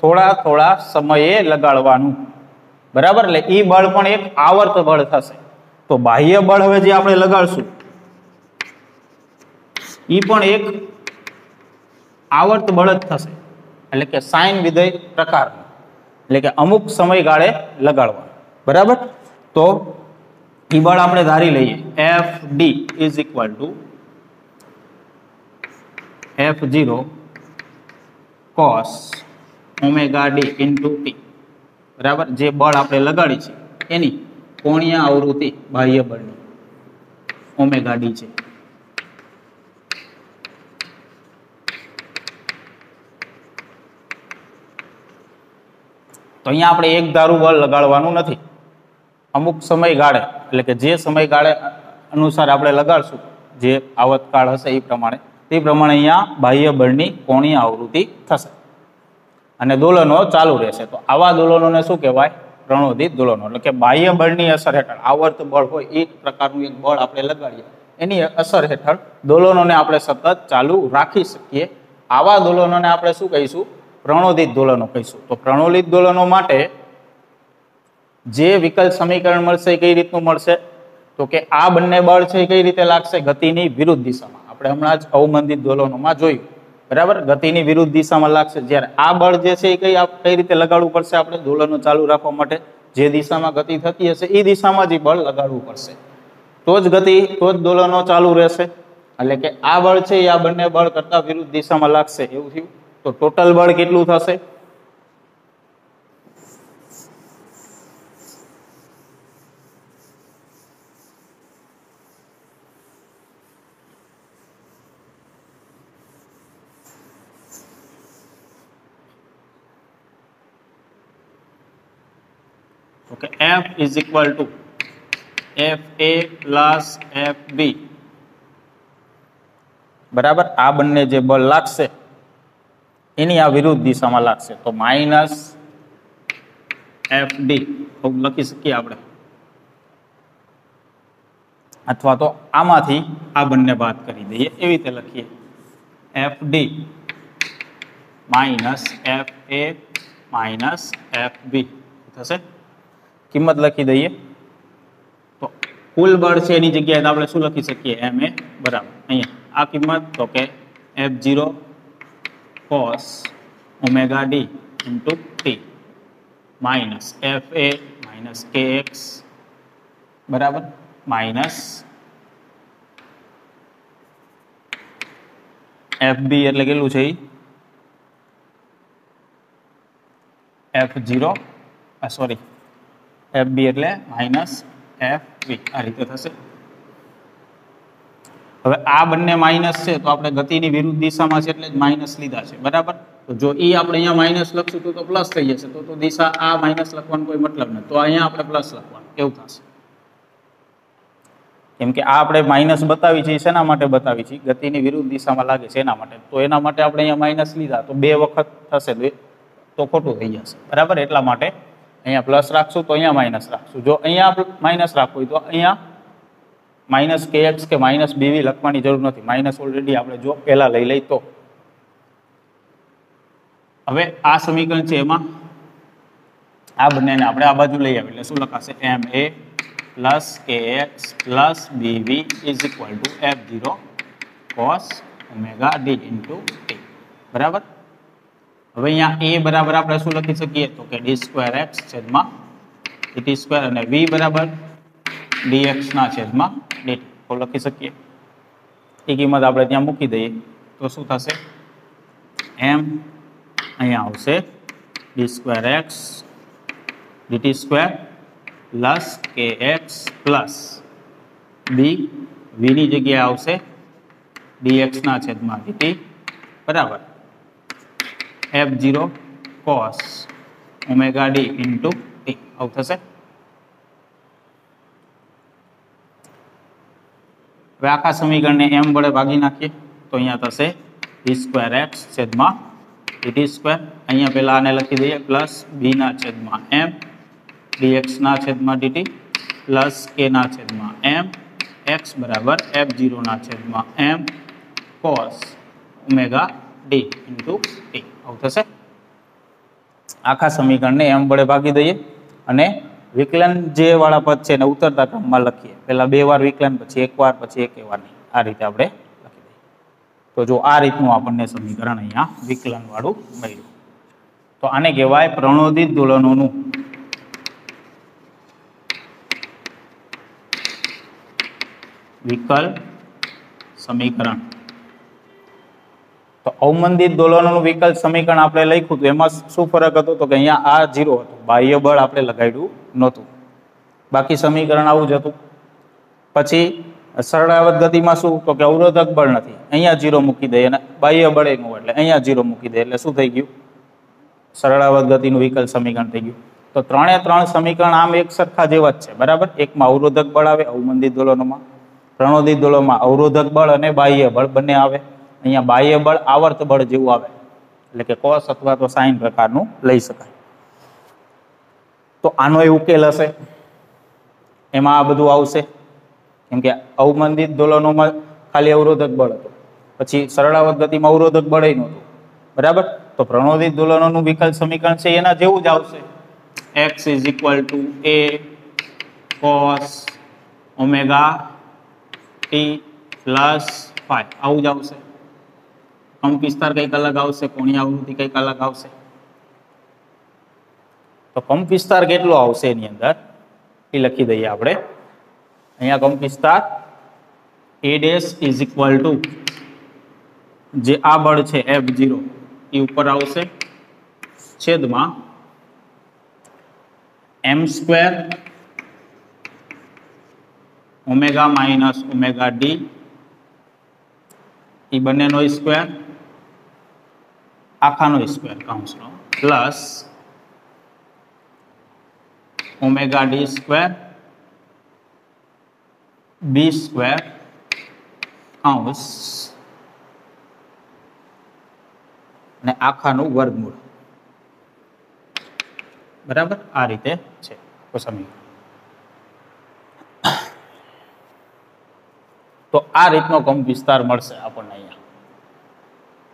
થોડા થોડા સમયે લગાડવાનું, બરાબર. એટલે એ બળ પણ એક આવર્ત બળ થશે. તો બાહ્ય બળ હવે જે આપણે લગાડશું એ પણ એક આવર્ત બળ જ થશે, એટલે કે સાઇન વિધેય પ્રકારનું, એટલે કે અમુક સમયગાળે લગાડવાનું, બરાબર. તો એ બળ આપણે ધારી લઈએ FD = F0 cos omega d into t, બરાબર. જે બળ આપણે લગાડી છે એની કોણીય આવૃત્તિ બાહ્ય બળની ઓમેગા d છે. તો અહીંયા આપણે એક ધારું બળ લગાડવાનું નથી, અમુક સમયગાળે એટલે કે જે સમયગાળે અનુસાર આપણે લગાડશું, જે આવતકાળ હશે એ પ્રમાણે, તે પ્રમાણે અહીંયા બાહ્ય બળની કોણીય આવૃત્તિ થશે અને દોલનો ચાલુ રહેશે. તો આવા દોલનોને શું કહેવાય? પ્રણોદિત દોલનો. એટલે કે બાહ્ય બળની અસર હેઠળ આવર્ત બળ હોય એ પ્રકારનું એક બળ આપણે લગાડીએ, એની અસર હેઠળ દોલનોને આપણે સતત ચાલુ રાખી શકીએ. આવા દોલનોને આપણે શું કહીશું? પ્રણોદિત દોલનો કહીશું. તો પ્રણોદિત દોલનો માટે જે વિકલ સમીકરણ મળશે એ કઈ રીતનું મળશે? તો કે આ બંને બળ છે એ કઈ રીતે લાગશે? ગતિની વિરુદ્ધ દિશામાં. આપણે હમણાં જ અવમંદિત દોલનોમાં જોયું, બરાબર? ગતિની વિરુદ્ધ દિશામાં લાગશે. જ્યારે આ બળ જે છે એ કઈ રીતે લગાડવું પડશે? આપણે દોલનો ચાલુ રાખવા માટે જે દિશામાં ગતિ થતી હશે એ દિશામાં જ બળ લગાડવું પડશે, તો જ દોલનો ચાલુ રહેશે. એટલે કે આ બળ છે એ આ બંને બળ કરતા વિરુદ્ધ દિશામાં લાગશે, એવું થયું. તો ટોટલ બળ કેટલું થશે? Okay, F is equal to FA plus FB. બરાબર, આ બંને જે બળ લાગશે એની આ વિરુદ્ધ દિશામાં લાગશે, તો માઇનસ FD લખી શકીએ આપણે, અથવા તો આમાંથી આ બંને બાદ કરી દઈએ, એવી રીતે લખીએ FD minus FA minus FB થશે. કિંમત લખી દઈએ તો કુલ બળ છે એની જગ્યાએ આપણે શું લખી શકીએ? MA બરાબર અહીંયા આ કિંમત, તો કે F0 cos omega d into T minus FA minus KX બરાબર માઇનસ FB એટલે કેટલું છે? F0 સોરી FB એટલે માઇનસ FB, આ રીતે થશે. હવે આ બંને માઇનસ છે તો આપણે ગતિની વિરુદ્ધ દિશામાં છે એટલે જ માઇનસ લીધા છે, બરાબર? તો જો એ આપણે અહીંયા માઇનસ લખશું તો પ્લસ થઈ જશે, તો દિશા આ માઇનસ લખવાનો કોઈ મતલબ નથી, તો અહીંયા આપણે પ્લસ લખવાનું, કેવું થશે? કેમ કે આ આપણે માઇનસ બતાવી છે, શેના માટે બતાવી છે? ગતિની વિરુદ્ધ દિશામાં લાગે છે એના માટે. તો એના માટે આપણે અહીંયા માઇનસ લીધા, તો બે વખત થશે તો ખોટું થઈ જશે, બરાબર? એટલા માટે અહીંયા પ્લસ રાખશું તો અહીંયા માઇનસ રાખશું. જો અહીંયા માઇનસ રાખવું હોય તો અહીંયા માઇનસ KX કે માઇનસ BV લખવાની જરૂર નથી, માઇનસ ઓલરેડી આપણે જો પહેલા લઈ તો. હવે આ સમીકરણ છે એમાં આ બંનેને આપણે આ બાજુ લઈ આવીએ એટલે શું લખાશે? MA plus KX plus BV is equal to F0 cos omega d into T, બરાબર? હવે અહીંયા A બરાબર આપણે શું લખી શકીએ? તો કે d2x છેદમાં dt2 અને V બરાબર dx ના છેદમાં dt તો લખી શકીએ. એ કિંમત આપણે ત્યાં મૂકી દઈએ તો શું થશે? M અહીંયા આવશે d2x dt2 plus KX plus B, V ની જગ્યાએ આવશે dx ના છેદમાં dt બરાબર F0 cos omega d into T આવું થશે. હવે આખા સમીકરણને m વડે ભાગી નાખીએ તો અહીંયા થશે d2x છેદમાં dt2, અહીંયા પહેલા આને લખી દઈએ પ્લસ b ના છેદમાં m dx ના છેદમાં dt પ્લસ k ના છેદમાં m x બરાબર F0 ના છેદમાં m cos omega d into T આવું થશે. આખા સમીકરણને m વડે ભાગી દઈએ અને વિકલન જે વાળા પદ છે એને ઉતરતા ક્રમમાં લખીએ. પહેલા બે વાર વિકલન, પછી એક વાર, પછી એક વાર નહીં, આ રીતે આપણે લખી દઈએ. તો જો આ રીતનું આપણને સમીકરણ અહીંયા વિકલન વાળું મળ્યું. તો આને કહેવાય પ્રણોદિત દોલનોનું વિકલ સમીકરણ. તો અવમંદિત દોલનોનું વિકલ સમીકરણ આપણે લખ્યું હતું, એમાં શું ફરક હતો? તો કે અહીંયા આ 0 હતું, બાહ્ય બળ આપણે લગાડ્યું નહોતું, બાકી સમીકરણ આવું જ હતું. પછી સરળાવત ગતિમાં શું? તો કે અવરોધક બળ નથી, અહીંયા 0 મૂકી દઈએ અને બાહ્ય બળ એટલે અહીંયા 0 મૂકી દઈએ એટલે શું થઈ ગયું? સરળાવત ગતિનું વિકલ સમીકરણ થઈ ગયું. તો તો 3 સમીકરણ આમ એક સરખા જેવા જ છે, બરાબર. એકમાં અવરોધક બળ આવે અવમંદિત દોલનોમાં, પ્રણોદિત દોલનમાં અવરોધક બળ અને બાહ્ય બળ બંને આવે. અહીંયા બાહ્ય બળ આવર્ત બળ જેવું આવે, એટલે કે કોસ અથવા તો સાઇન પ્રકારનું લઈ શકાય. તો આનો એ ઉકેલ હશે, એમાં આ બધું આવશે, કેમ કે અવમંદિત દોલનોમાં ખાલી અવરોધક બળ હતું, પછી સરળાવત ગતિમાં અવરોધક બળ નહોતું, બરાબર. તો પ્રણોદિત દોલનોનું વિકલ સમીકરણ છે એના જેવું જ આવશે, x = a cos omega t plus phi, આવું જ આવશે. કંપ વિસ્તાર કંઈક અલગ આવશે, કોણીય આવૃત્તિ કંઈક અલગ આવશે. તો કંપ વિસ્તાર કેટલો આવશે એની અંદર એ લખી દઈએ આપણે. અહીંયા કંપ વિસ્તાર a = જે આ બળ છે F0 એ ઉપર આવશે, છેદમાં m² omega minus omega d એ બંનેનો સ્ક્વેર આખાનો સ્ક્વેર કૌંસનો પ્લસ ઓમેગા d² b² કૌંસ અને આખાનું વર્ગમૂળ, બરાબર. આ રીતે છે સમીકરણ. તો આ રીતનો કંપ વિસ્તાર મળશે આપણને.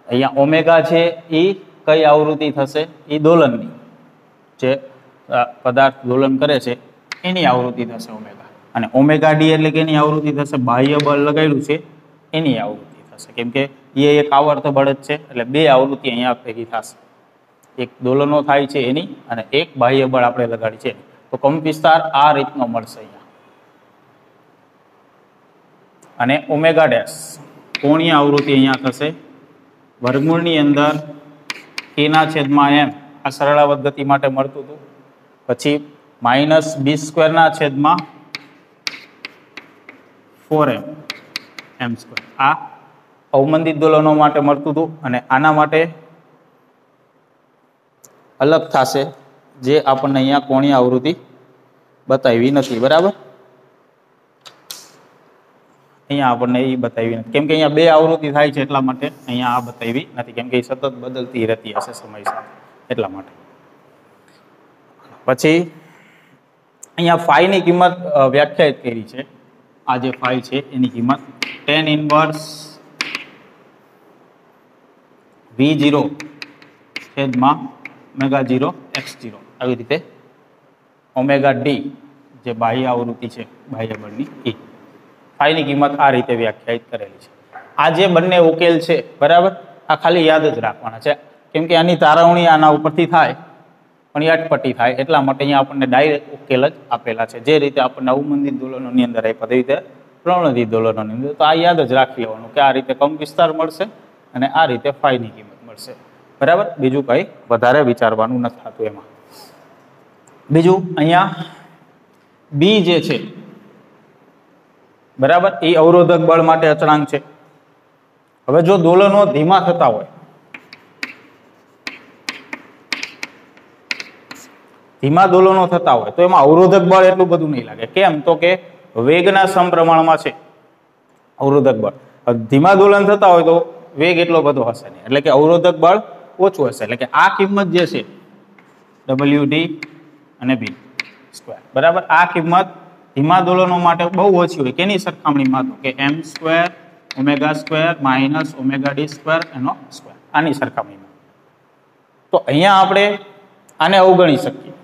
અહીંયા ઓમેગા છે એ કઈ આવૃત્તિ થશે? એ દોલનની, જે પદાર્થ દોલન કરે છે એની આવૃત્તિ થશે ઓમેગા. અને ઓમેગા ડી એટલે કે એની આવૃત્તિ થશે બાહ્ય બળ લગાવેલું છે એની આવૃત્તિ થશે, કેમ કે એ એક આવર્ત બળ જ છે, એટલે બે આવૃત્તિ અહીંયા ભેગી થશે. એક દોલનો થાય છે એની અને એક બાહ્ય બળ આપણે લગાડી છે. તો કંપ વિસ્તાર આ રીતનો મળશે અહીંયા. અને ઓમેગા ડેશ કોણીય આવૃત્તિ અહીંયા થશે, વર્ગમૂળની અંદર k/m આ સરળાવત ગતિ માટે મળતું હતું, પછી -b² / 4m m², આ અવમંદિત દોલનો માટે મળતું હતું. અને આના માટે અલગ થશે, જે આપણને અહીંયા કોણીય આવૃત્તિ બતાવી નથી, બરાબર. અહીંયા આપણને એ બતાવી નથી, કેમ કે અહીંયા બે આવૃત્તિ થાય છે એટલા માટે અહીંયા આ બતાવી નથી, કેમ કે એ સતત બદલતી રહેતી હશે સમય સાથે, એટલા માટે. પછી અહીંયા ફાઈની કિંમત વ્યાખ્યાયિત કરી છે. આ જે ફાઈ છે એની કિંમત tan ઇન્વર્સ v0 છેદમાં ઓમેગા 0 x0, આવી રીતે ઓમેગા ડી જે બાહ્ય આવૃત્તિ છે બાહ્ય બળની એ ફાઈની કિંમત આ રીતે વ્યાખ્યાયિત કરેલી છે. આ જે બંને ઉકેલ છે, બરાબર, આ ખાલી યાદ જ રાખવાના છે, કેમ કે આની તારવણી આના ઉપરથી થાય પણ એ અટપટી થાય, એટલા માટે અહીંયા આપણને ડાયરેક્ટ ઉકેલ જ આપેલા છે. જે રીતે આપણને અવમંદિત દોલનોની અંદર આપ્યા તે રીતે પ્રણોદિત દોલનોની અંદર. તો આ યાદ જ રાખી લેવાનું કે આ રીતે કંપ વિસ્તાર મળશે અને આ રીતે ફાઈની કિંમત મળશે, બરાબર. બીજું કંઈ વધારે વિચારવાનું નથી થતું એમાં. બીજું અહીંયા બી જે છે, બરાબર, એ અવરોધક બળ માટે અચળાંક છે. હવે જો દોલનો ધીમા થતા હોય, ધીમા દોલનો થતા હોય તો એમાં અવરોધક બળ એટલું બધું નહીં લાગે. કેમ? તો કે વેગના સમપ્રમાણમાં છે અવરોધક બળ. ધીમા દોલન થતા હોય તો વેગ એટલો બધો હશે નહીં, એટલે કે અવરોધક બળ ઓછું હશે. એટલે કે આ કિંમત જે છે WD અને B², બરાબર, આ કિંમત ધીમા દોલનો માટે બહુ ઓછી હોય. કેની સરખામણીમાં? તો કે m² ઓમેગા² માઇનસ ઓમેગા d² એનો સ્ક્વેર, આની સરખામણીમાં. તો અહીંયા આપણે આને અવગણી શકીએ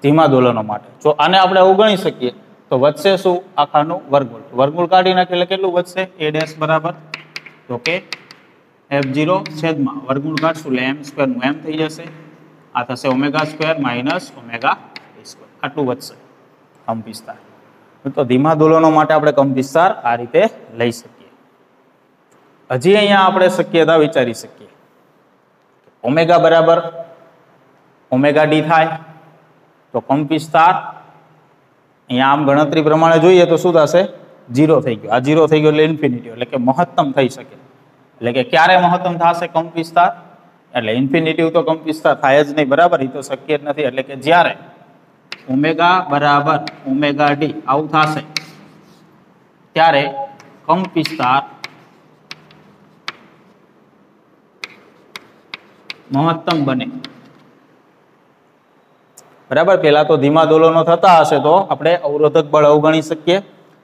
ધીમા દોલનો માટે. જો આને આપણે અવગણી શકીએ તો વધશે શું? આખાનું વર્ગમૂળ. વર્ગમૂળ કાઢી નાખીએ એટલે કેટલું વધશે? a' બરાબર તો કે F0 છેદમાં વર્ગમૂળ કાઢશું એટલે m² નું m થઈ જશે, આ થશે ઓમેગા² માઇનસ ઓમેગા d², આટલું વધશે કંપ વિસ્તાર. તો ધીમા દોલનો માટે આપણે કંપ વિસ્તાર આ રીતે લઈ શકીએ. હજી અહીંયા આપણે શક્યતા વિચારી શકીએ, ઓમેગા બરાબર ઓમેગા ડી થાય તો કંપ વિસ્તાર અહીંયા આમ ગણતરી પ્રમાણે જોઈએ તો શું થશે? 0 થઈ ગયો. આ 0 થઈ ગયો એટલે ઇન્ફિનિટી, એટલે કે મહત્તમ થઈ શકે. એટલે કે ક્યારે મહત્તમ થશે કંપ વિસ્તાર? એટલે ઇન્ફિનિટી તો કંપ વિસ્તાર થાય જ નહીં, બરાબર, એ તો શક્ય જ નથી. એટલે કે જ્યારે ઓમેગા બરાબર ઓમેગા ડી આવું થશે ત્યારે કંપ વિસ્તાર મહત્તમ બને. બરાબર, પેલા તો ધીમા દોલનો થતા હશે તો આપણે અવરોધક બળ અવગણી શકીએ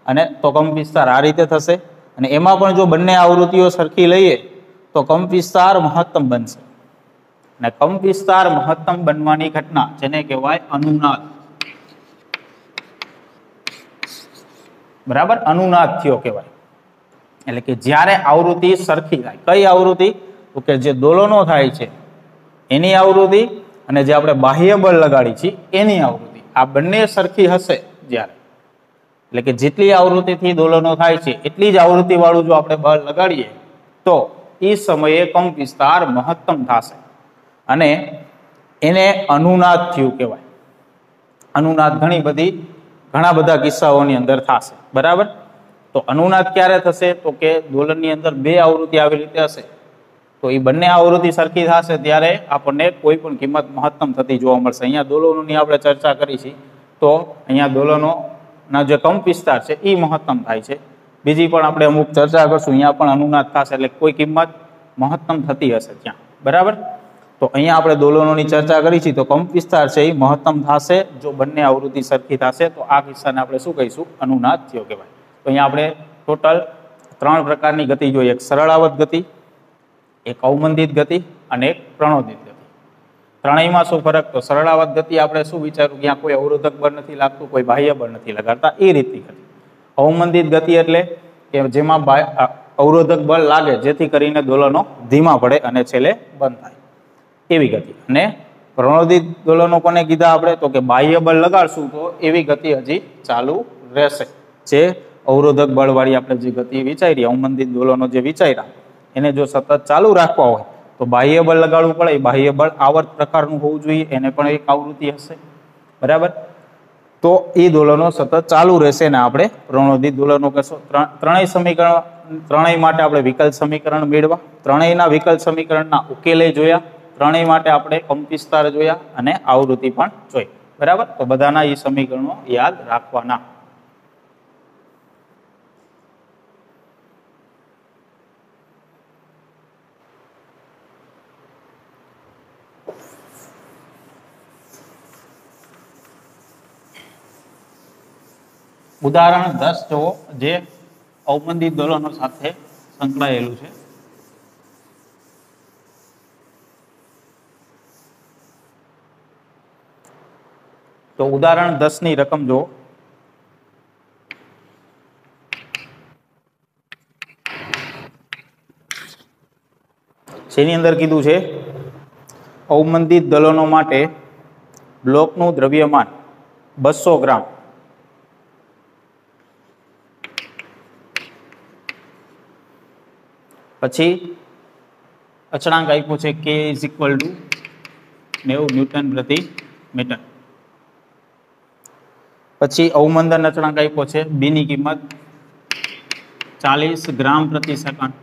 અને તો કંપ વિસ્તાર આ રીતે થશે. અને એમાં પણ જો બંને આવૃત્તિઓ સરખી લઈએ તો કંપ વિસ્તાર મહત્તમ બનશે. અને કંપ વિસ્તાર મહત્તમ બનવાની ઘટના જેને કહેવાય અનુનાદ. બરાબર, અનુનાદ થયો કહેવાય. એટલે કે જ્યારે આવૃત્તિ સરખી થાય. કઈ આવૃત્તિ? તો કે જે દોલનો થાય છે એની આવૃત્તિ અને જે આપણે બાહ્ય બળ લગાડી છે એની આવૃત્તિ, આ બંને સરખી હશે જ્યારે, એટલે કે જેટલી આવૃત્તિથી દોલનો થાય છે એટલી જ આવૃત્તિ વાળું જો આપણે બળ લગાડીએ તો એ સમયે કંપ વિસ્તાર મહત્તમ થશે અને એને અનુનાદ થયું કહેવાય. અનુનાદ ઘણા બધા કિસ્સાઓની અંદર થશે. બરાબર, તો અનુનાદ ક્યારે થશે? તો કે દોલનની અંદર બે આવૃત્તિ આવી રીતે હશે તો એ બંને આવૃત્તિ સરખી થશે ત્યારે આપણને કોઈ પણ કિંમત મહત્તમ થતી જોવા મળશે. અહીંયા દોલનોની આપણે ચર્ચા કરી છે તો અહીંયા દોલનોના જે કંપ વિસ્તાર છે એ મહત્તમ થાય છે. બીજી પણ આપણે અમુક ચર્ચા કરશું, અહીંયા પણ અનુનાદ થશે એટલે કોઈ કિંમત મહત્તમ થતી હશે ત્યાં. બરાબર, તો અહીંયા આપણે દોલનોની ચર્ચા કરી છે તો કંપ વિસ્તાર છે એ મહત્તમ થશે જો બંને આવૃત્તિ સરખી થશે તો આ કિસ્સાને આપણે શું કહીશું? અનુનાદ થયો કહેવાય. તો અહીંયા આપણે ટોટલ 3 પ્રકારની ગતિ જોઈએ. એક સરળાવત ગતિ, એક અવમંદિત ગતિ અને એક પ્રણોદિત ગતિ. ત્રણેયમાં શું ફરક? તો સરળાવત ગતિ આપણે શું વિચાર્યું? ત્યાં કોઈ અવરોધક બળ નથી લાગતું, કોઈ બાહ્ય બળ નથી લગાડતા, એ રીતની ગતિ. અવમંદિત ગતિ એટલે કે જેમાં અવરોધક બળ લાગે જેથી કરીને દોલનો ધીમા પડે અને છેલ્લે બંધ થાય, એવી ગતિ. અને પ્રણોદિત દોલનો કોને કીધા આપણે? તો કે બાહ્ય બળ લગાડશું તો એવી ગતિ હજી ચાલુ રહેશે. જે અવરોધક બળ વાળી આપણે જે ગતિ વિચારી, અવમંદિત દોલનો જે વિચાર્યા એને જો સતત ચાલુ રાખવા હોય તો બાહ્ય બળ લગાડવું પડે. બાહ્ય બળ આવર્ત પ્રકારનું હોવું જોઈએ, એને પણ એક આવૃત્તિ હશે. બરાબર, તો એ દોલનો સતત ચાલુ રહેશે ને આપણે પ્રણોદિત દોલનો કહેશો. ત્રણેય માટે આપણે વિકલ સમીકરણ મેળવા, ત્રણેયના વિકલ સમીકરણના ઉકેલે જોયા, ત્રણેય માટે આપણે કંપ વિસ્તાર જોયા અને આવૃત્તિ પણ જોઈ. બરાબર, તો બધાના એ સમીકરણો યાદ રાખવાના. ઉદાહરણ 10 જુઓ, જે અવમંદિત દોલનો સાથે સંકળાયેલું છે. તો ઉદાહરણ 10 ની રકમ જુઓ. જેની અંદર કીધું છે અવમંદિત દલનો માટે બ્લોકનું દ્રવ્યમાન 200 ગ્રામ, પછી અચળાંક આપ્યો છે K = 90 ન્યૂટન પ્રતિ મીટર. પછી અવમંદન અચળાંક આપ્યો છે B ની કિંમત 40 ગ્રામ પ્રતિ સેકન્ડ.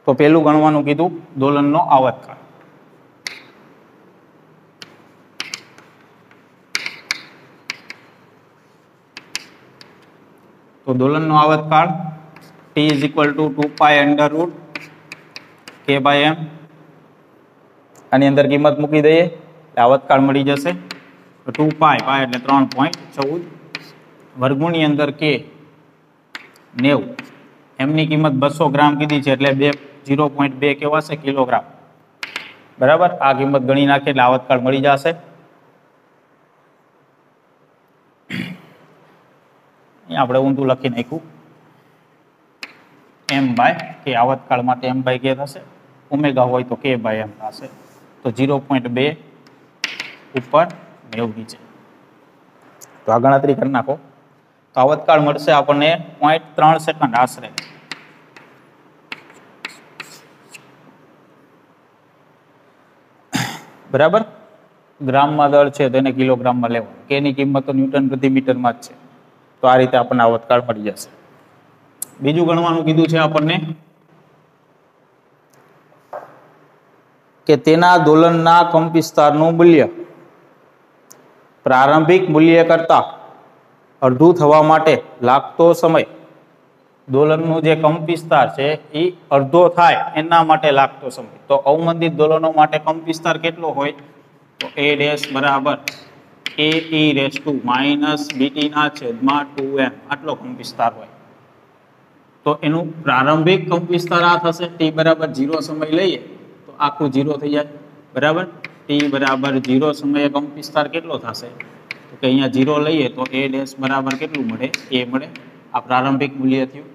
તો પેલું ગણવાનું કીધું દોલનનો આવર્તકાળ. તો દોલનનો આવર્તકાળ T = 2π√K/m. આની અંદર કિંમત મૂકી દઈએ એટલે આવર્તકાળ મળી જશે. તો 2π એટલે 3.14, વર્ગમૂળની અંદર K 90, એમની કિંમત 200 ગ્રામ કીધી છે એટલે 0.2 કેવાશે કિલોગ્રામ. બરાબર, આ કિંમત ગણી નાખીએ એટલે આવર્તકાળ મળી જશે. આપણે ઊંધું લખી નાખ્યું m/k. આવર્તકાળ માટે m/k થશે, ઓમેગા હોય તો k/m થશે. તો 0.2 ઉપર 90 નીચે. તો આ ગણતરી કરી નાખો તો આવર્તકાળ મળશે આપણને 0.3 સેકન્ડ આશરે. બરાબર, ગ્રામમાં દળ છે તેને કિલોગ્રામમાં લેવાનું, કે ની કિંમત તો ન્યૂટન પ્રતિ મીટરમાં જ છે. તો આ રીતે આપણને આવર્તકાળ મળી જશે. બીજું ગણવાનું કીધું છે આપણને કે તેના દોલનના કંપ વિસ્તારનું મૂલ્ય પ્રારંભિક મૂલ્ય કરતા અડધું થવા માટે લાગતો સમય, દોલનનું જે કંપ વિસ્તાર છે એ અડધો થાય એના માટે લાગતો સમય. તો અવમંદિત દોલનો માટે કંપ વિસ્તાર કેટલો હોય? તો a ડેશ બરાબર a e raise to minus b t ના છેદમાં 2m આટલો કંપ વિસ્તાર હોય. તો એનું પ્રારંભિક કંપ વિસ્તાર આ થશે. t બરાબર 0 સમય લઈએ તો આખું 0 થઈ જાય. બરાબર, t બરાબર 0 સમયે કંપ વિસ્તાર કેટલો થશે? તો કે અહીંયા 0 લઈએ તો a ડેશ બરાબર કેટલું મળે? a મળે. આ પ્રારંભિક મૂલ્ય થયું.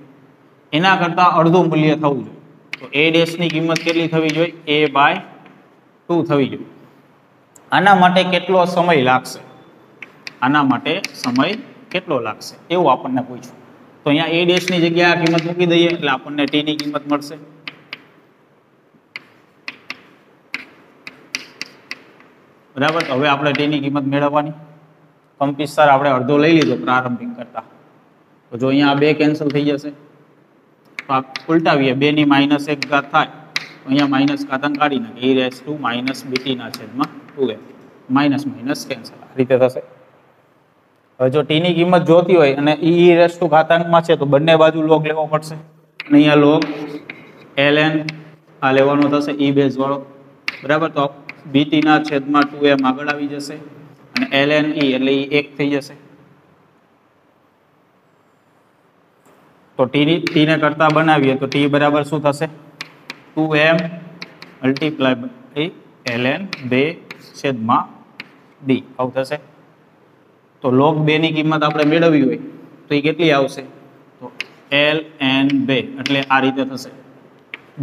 એના કરતા અડધું મૂલ્ય થવું જોઈએ. તો a ડેશ ની કિંમત કેટલી થવી જોઈએ? a/2 થવી જોઈએ. આના માટે કેટલો સમય લાગશે? આના માટે સમય કેટલો લાગશે એવું આપણને પૂછ્યું. તો અહીંયા a ડેશ ની જગ્યાએ આ કિંમત મૂકી દઈએ એટલે આપણને t ની કિંમત મળશે. બરાબર, તો હવે આપણે t ની કિંમત મેળવવાની. કંપ વિસ્તાર આપણે અડધો લઈ લીધો પ્રારંભિક કરતા. તો જો અહીંયા 2 કેન્સલ થઈ જશે તો આ ઉલટાવીએ 2 ની -1 ઘાત થાય તો અહીંયા માઇનસ ઘાતાંક કાઢી નાખીએ e raise to minus b t ના છેદમાં 2m માઇનસ માઇનસ કેન્સલ આ રીતે થશે. હવે જો t ની કિંમત જોતી હોય અને e રેસ ટુ ઘાતાંકમાં છે તો બંને બાજુ લોગ લેવો પડશે. અને અહીંયા લોગ ln આ લેવાનો થશે e બેઝ વાળો. બરાબર, તો બીટી ના છેદમાં 2m આગળ આવી જશે અને ln e એટલે e 1 થઈ જશે. તો t ને કરતા બનાવીએ તો t બરાબર શું થશે? 2m મલ્ટીપ્લાય બાય ln 2 છેદમાં d આવું થશે. તો log 2 ની કિંમત આપણે મેળવવી હોય તો એ કેટલી આવશે? તો ln 2 એટલે આ રીતે થશે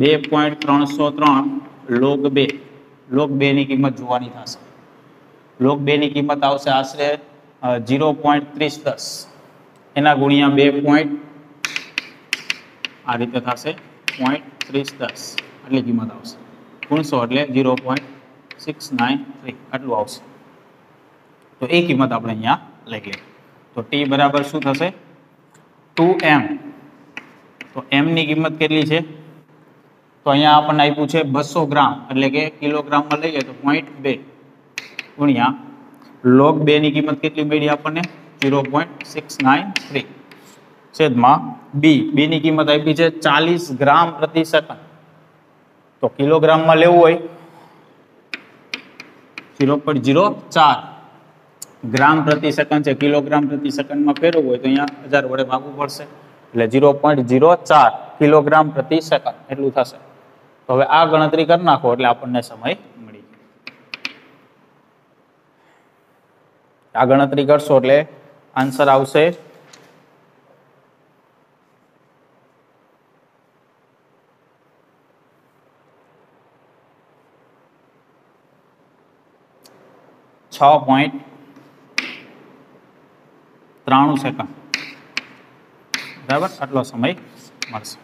2.303 log 2. log 2 ની કિંમત જોવાની થશે. log 2 ની કિંમત આવશે આશરે 0.3010 એના ગુણ્યા 2. આ રીતે થશે 0.3010 આટલી કિંમત આવશે. ગુણશો એટલે 0.693 આટલું આવશે. તો એ કિંમત આપણે અહીંયા લઈ લઈએ. તો t બરાબર શું થશે? 2m. તો m ની કિંમત કેટલી છે? તો અહીંયા આપણને આપ્યું છે 200 ગ્રામ એટલે કે કિલોગ્રામમાં લઈએ તો 0.2 ગુણ્યા log 2 ની કિંમત કેટલી મળી આપણને? 0.693 છેદમાં b. b ની કિંમત આપી છે 40 ગ્રામ પ્રતિ સેકન્ડ. તો કિલોગ્રામમાં લેવું હોય 0.04 ગ્રામ પ્રતિ સેકન્ડ છે. કિલોગ્રામ પ્રતિ સેકન્ડમાં ફેરવવું હોય તો અહીંયા 1000 વડે ભાગવું પડશે એટલે 0.04 કિલોગ્રામ પ્રતિ સેકન્ડ એટલું થશે. તો હવે આ ગણતરી કરી નાખો એટલે આપણને સમય મળી જાય. આ ગણતરી કરશો એટલે આન્સર આવશે 6.93 સેકન્ડ. બરાબર, આટલો સમય મળશે.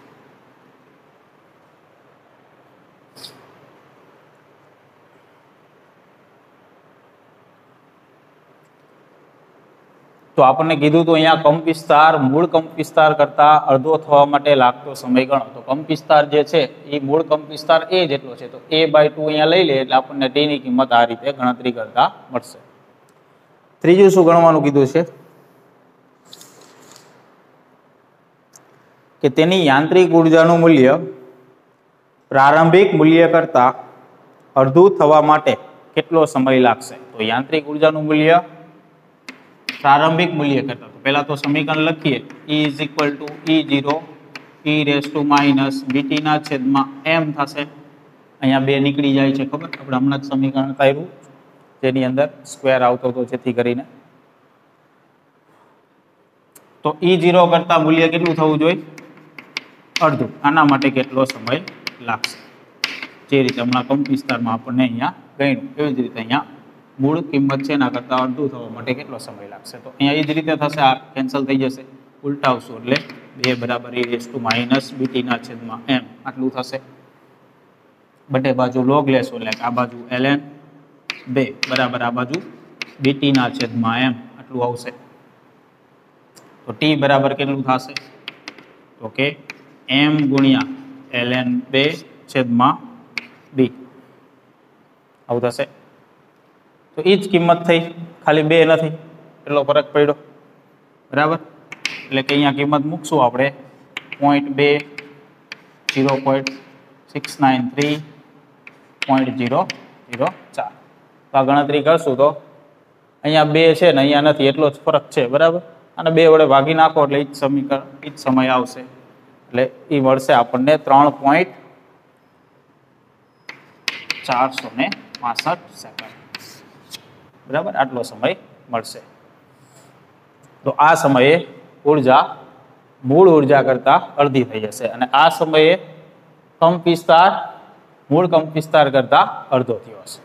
તો આપણને કીધું તો અહીંયા કંપ વિસ્તાર મૂળ કંપ વિસ્તાર કરતા અડધો થવા માટે લાગતો સમય ગણો. તો કંપ વિસ્તાર જે છે એ મૂળ કંપ વિસ્તાર a જેટલો છે તો a/2 અહીંયા લઈ લે એટલે આપણને t ની કિંમત આ રીતે ગણતરી કરતા મળશે. ત્રીજું શું ગણવાનું કીધું છે કે તેની યાંત્રિક ઉર્જાનું મૂલ્ય પ્રારંભિક મૂલ્ય કરતા અડધું થવા માટે કેટલો સમય લાગશે? તો યાંત્રિક ઉર્જાનું મૂલ્ય પ્રારંભિક મૂલ્ય કરતા તો પહેલા તો સમીકરણ લખીએ E = E0 e raise to minus b t ના છેદમાં m થશે. અહીંયા 2 નીકળી જાય છે ખબર, આપણે હમણાં જ સમીકરણ કર્યું જેની અંદર સ્ક્વેર આવતો હતો જેથી કરીને. તો E0 કરતા મૂલ્ય કેટલું થવું જોઈએ? અડધું. આના માટે કેટલો સમય લાગશે? જે રીતે હમણાં કંપ વિસ્તારમાં આપણને અહીંયા ગણ્યું એવી જ રીતે અહીંયા મૂળ કિંમત છે એના કરતાં અડધું થવા માટે કેટલો સમય લાગશે? તો અહીંયા એ જ રીતે થશે, આ કેન્સલ થઈ જશે. ઉલટાવશું એટલે 2 બરાબર e raise to minus b t ના છેદમાં m આટલું થશે. બંને બાજુ લોગ લેશો એટલે આ બાજુ ln 2 બરાબર આ બાજુ બીટી ના છેદમાં m આટલું આવશે. તો t બરાબર કેટલું થશે? તો કે m ગુણ્યા ln 2 છેદમાં b આવું થશે. તો એ જ કિંમત થઈ. ખાલી 2 નથી, એટલો ફરક પડ્યો, બરાબર. એટલે કે અહીંયા કિંમત મૂકશું આપણે 0.2, 0.693, 0.004. તો આ ગણતરી કરશું તો અહીંયા 2 છે ને અહીંયા નથી, એટલો જ ફરક છે, બરાબર. અને 2 વડે ભાગી નાખો એટલે એ જ સમીકરણ, એ જ સમય આવશે. એટલે એ મળશે આપણને 3.465 સેકન્ડ, બરાબર. આટલો સમય મળશે. તો આ સમયે ઉર્જા મૂળ ઉર્જા કરતા અડધી થઈ જશે, અને આ સમયે કંપ વિસ્તાર મૂળ કંપ વિસ્તાર કરતા અડધો થયો હશે.